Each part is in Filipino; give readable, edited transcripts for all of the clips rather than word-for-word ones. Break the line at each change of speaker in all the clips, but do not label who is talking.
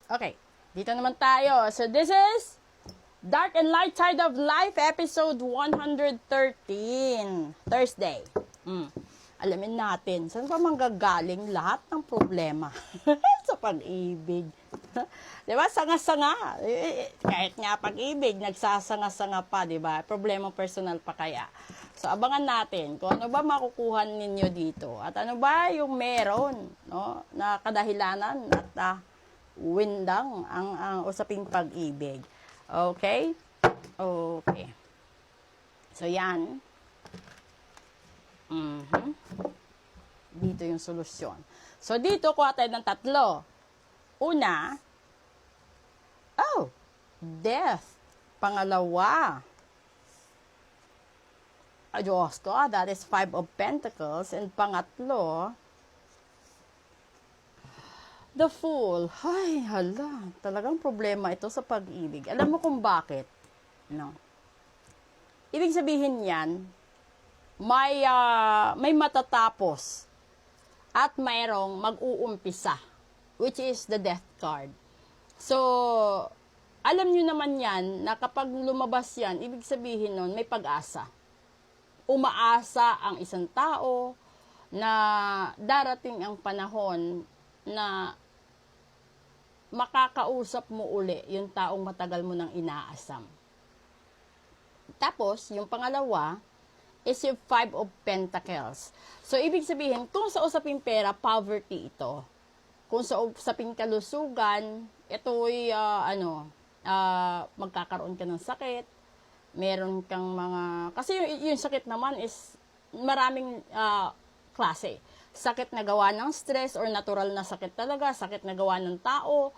Okay, dito naman tayo. So, this is Dark and Light Side of Life, episode 113, Thursday. Alamin natin, saan pa manggagaling lahat ng problema sa pag-ibig? Diba? Sanga-sanga. Kahit nga pag-ibig, nagsasanga-sanga pa, diba? Problema personal pa kaya. So, abangan natin kung ano ba makukuha ninyo dito. At ano ba yung meron, no? Na kadahilanan at windang ang usaping pag-ibig. Okay? Okay. So, yan. Dito yung solusyon. So, dito, kuha tayo ng tatlo. Una, death. Pangalawa, Diyos ko, that is 5 of Pentacles. And pangatlo, the Fool. Ay, hala. Talagang problema ito sa pag-ibig. Alam mo kung bakit? No. Ibig sabihin yan, may matatapos at mayroong mag-uumpisa, which is the Death card. So, alam nyo naman yan na kapag lumabas yan, ibig sabihin nun, may pag-asa. Umaasa ang isang tao na darating ang panahon na makakausap mo uli yung taong matagal mo nang inaasam. Tapos, yung pangalawa, is yung 5 of Pentacles. So, ibig sabihin, kung sa usaping pera, poverty ito. Kung sa usaping kalusugan, ito'y, magkakaroon ka ng sakit, meron kang mga, kasi yung sakit naman is maraming klase. Sakit na gawa ng stress or natural na sakit talaga, sakit na gawa ng tao,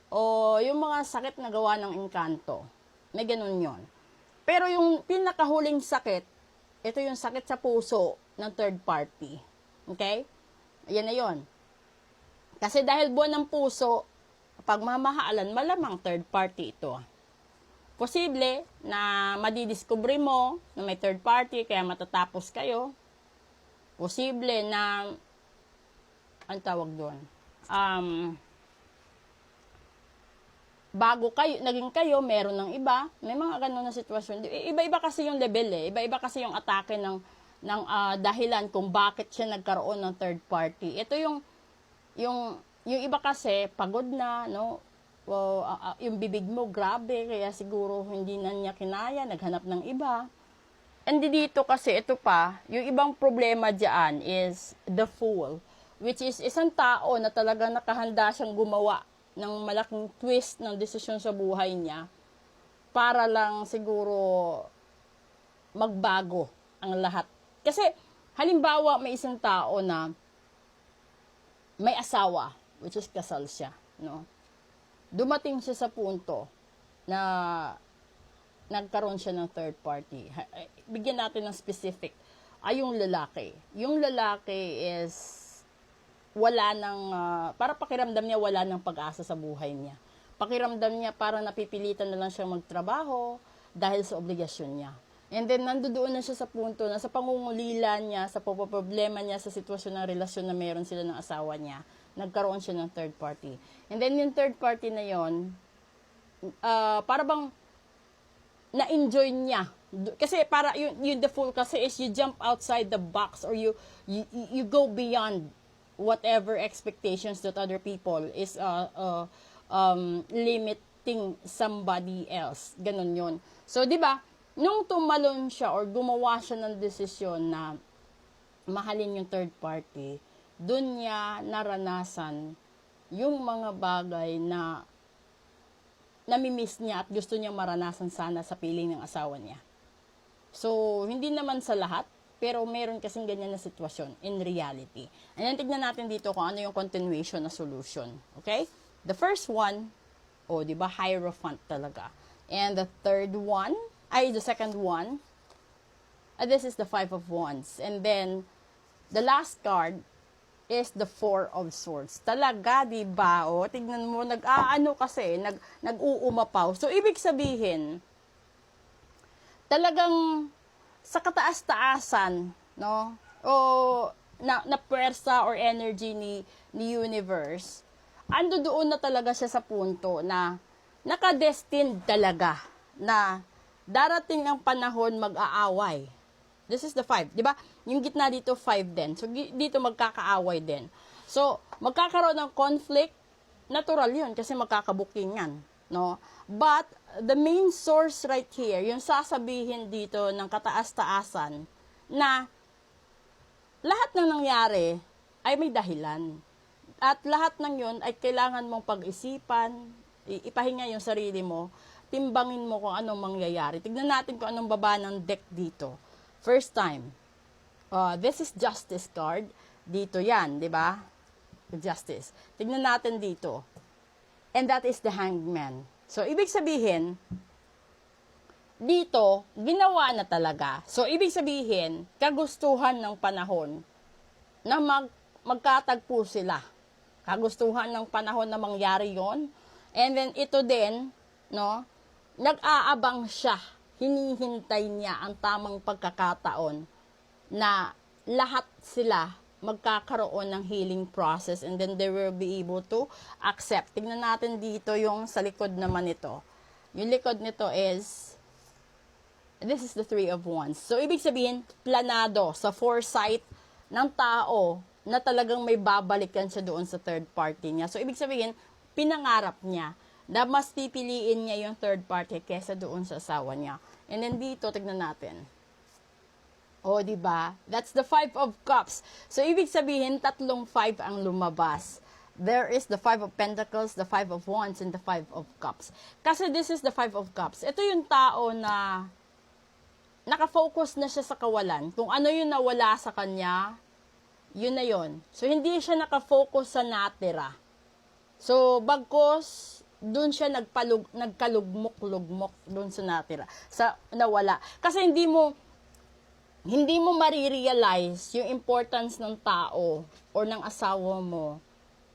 o yung mga sakit na gawa ng engkanto. May ganun yon. Pero yung pinakahuling sakit, ito yung sakit sa puso ng third party. Okay? Ayan na yun. Kasi dahil buwan ng puso, pagmamahalan, malamang third party ito. Posible na madidiscover mo na may third party, kaya matatapos kayo. Posible na, ang tawag doon, bago kayo, naging kayo, meron ng iba, may mga ganun na sitwasyon. Iba-iba kasi yung level iba-iba kasi yung atake ng dahilan kung bakit siya nagkaroon ng third party. Ito yung iba kasi pagod na, no? Yung bibig mo grabe, kaya siguro hindi na niya kinaya, naghanap ng iba. And dito kasi, ito pa, yung ibang problema diyan is the Fool, which is isang tao na talagang nakahanda siyang gumawa ng malaking twist ng desisyon sa buhay niya para lang siguro magbago ang lahat. Kasi, halimbawa, may isang tao na may asawa, which is kasal siya, no? Dumating siya sa punto na nagkaroon siya ng third party. Bigyan natin ng specific. Yung lalaki. Yung lalaki is wala nang, para pakiramdam niya wala nang pag-asa sa buhay niya. Pakiramdam niya para napipilitan na lang siyang magtrabaho dahil sa obligasyon niya. And then, nandoon na siya sa punto na sa pangungulila niya, sa problema niya, sa sitwasyon ng relasyon na meron sila ng asawa niya, nagkaroon siya ng third party. And then, yung third party na yon, para bang na-enjoy niya. Kasi para yung the Fool kasi is you jump outside the box or you go beyond whatever expectations that other people is limiting somebody else. Ganun yun. So, di ba, nung tumalon siya or gumawa siya ng desisyon na mahalin yung third party, dun niya naranasan yung mga bagay na namimiss niya at gusto niya maranasan sana sa piling ng asawa niya. So, hindi naman sa lahat, pero meron kasing ganyan na sitwasyon in reality. And tignan natin dito kung ano yung continuation na solution. Okay? The first one, di ba, Hierophant talaga. And the second one, this is the 5 of Wands. And then, the last card is the 4 of Swords. Talaga, di ba? Tignan mo, nag-uumapaw. So, ibig sabihin, talagang sa kataas-taasan, no? O na puwersa or energy ni universe, ando doon na talaga siya sa punto na nakadestined talaga na darating ang panahon mag-aaway. This is the 5, di ba? Yung gitna dito 5 din. So dito magkakaaway din. So magkakaroon ng conflict, natural 'yun kasi magkakabukingan, no? But the main source right here, yung sasabihin dito ng kataas-taasan na lahat ng nangyari ay may dahilan. At lahat ng 'yun ay kailangan mong pag-isipan, ipahinga yung sarili mo, timbangin mo kung anong mangyayari. Tignan natin kung anong baba ng deck dito. First time. This is justice card. Dito yan, di ba? Justice. Tignan natin dito. And that is the hangman. So, ibig sabihin, dito, ginawa na talaga. So, ibig sabihin, kagustuhan ng panahon na magkatagpo sila. Kagustuhan ng panahon na mangyari yon. And then, ito din, no, nag-aabang siya. Hinihintay niya ang tamang pagkakataon na lahat sila magkakaroon ng healing process and then they will be able to accept. Tignan natin dito yung sa likod naman ito. Yung likod nito is, this is the 3 of Wands. So, ibig sabihin, planado sa foresight ng tao na talagang may babalikan siya doon sa third party niya. So, ibig sabihin, pinangarap niya na mas pipiliin niya yung third party kesa doon sa asawa niya. And then dito, tignan natin. O, di ba? That's the 5 of Cups. So, ibig sabihin, 3 5 ang lumabas. There is the 5 of Pentacles, the 5 of Wands, and the 5 of Cups. Kasi this is the 5 of Cups. Ito yung tao na nakafocus na siya sa kawalan. Kung ano yung nawala sa kanya, yun na yun. So, hindi siya nakafocus sa natira. So, bagkos, doon siya nagkalugmok-lugmok doon sa natira, sa nawala. Kasi hindi mo marirealize yung importance ng tao or ng asawa mo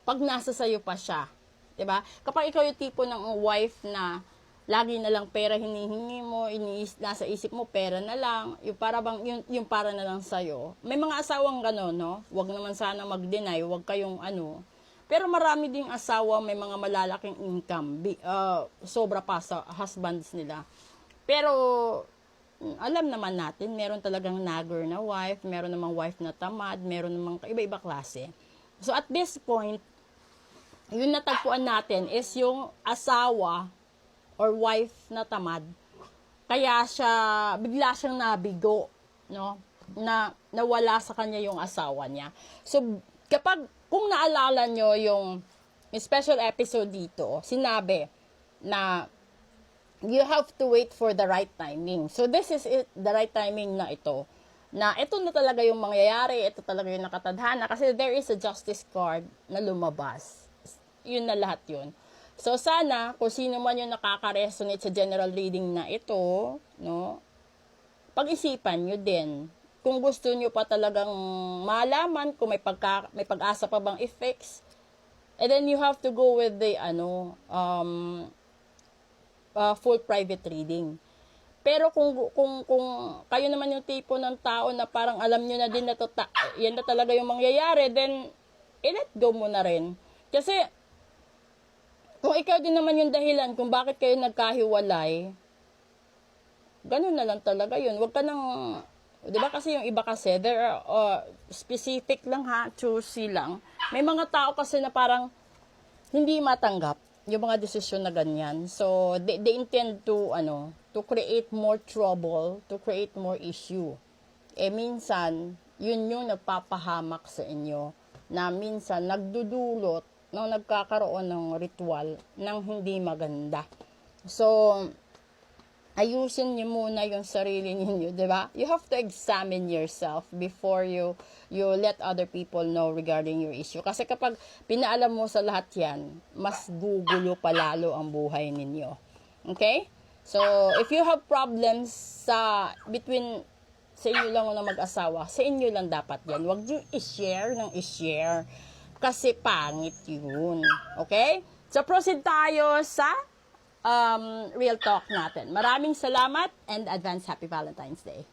pag nasa sayo pa siya. 'Di ba? Kapag ikaw yung tipo ng wife na lagi na lang pera hinihingi mo, nasa isip mo pera na lang, yung para bang yung para na lang sayo. May mga asawang gano'n, no? Huwag naman sana mag-deny, huwag kayong pero marami ding asawa may mga malalaking income, sobra pa sa husbands nila. Pero alam naman natin, meron talagang nagger na wife, meron namang wife na tamad, meron namang iba-iba klase. So at this point, yung natagpuan natin is yung asawa or wife na tamad. Kaya bigla siyang nabigo, no? Na nawala sa kanya yung asawa niya. So kung naalala nyo yung special episode dito, sinabi na you have to wait for the right timing. So this is it, the right timing na ito. Na ito na talaga yung mangyayari, ito talaga yung nakatadhana. Kasi there is a justice card na lumabas. Yun na lahat yun. So sana, kung sino man yung nakaka-resonate sa general reading na ito, no, pag-isipan nyo din. Kung gusto nyo pa talagang malaman kung may pag-asa pa bang effects, and then you have to go with the full private reading. Pero kung kayo naman yung tipo ng tao na parang alam nyo na din na yan na talaga yung mangyayari, then let go mo na rin. Kasi kung ikaw din naman yung dahilan kung bakit kayo nagkahiwalay, ganun na lang talaga yun. Huwag ka nang, di ba kasi yung iba kasi, there are specific lang choosy lang. May mga tao kasi na parang hindi matanggap yung mga desisyon na ganyan. So, they intend to create more trouble, to create more issue. Minsan, yun yung nagpapahamak sa inyo, na minsan nagdudulot ng nagkakaroon ng ritual ng hindi maganda. So, ayusin niyo muna yung sarili niyo, di ba? You have to examine yourself before you let other people know regarding your issue. Kasi kapag pinaalam mo sa lahat yan, mas gugulo pa lalo ang buhay ninyo. Okay? So, if you have problems sa inyo lang na mag-asawa, sa inyo lang dapat yan. Huwag nyo i-share. Kasi pangit yun. Okay? So, proceed tayo sa real talk natin. Maraming salamat and advance happy Valentine's Day.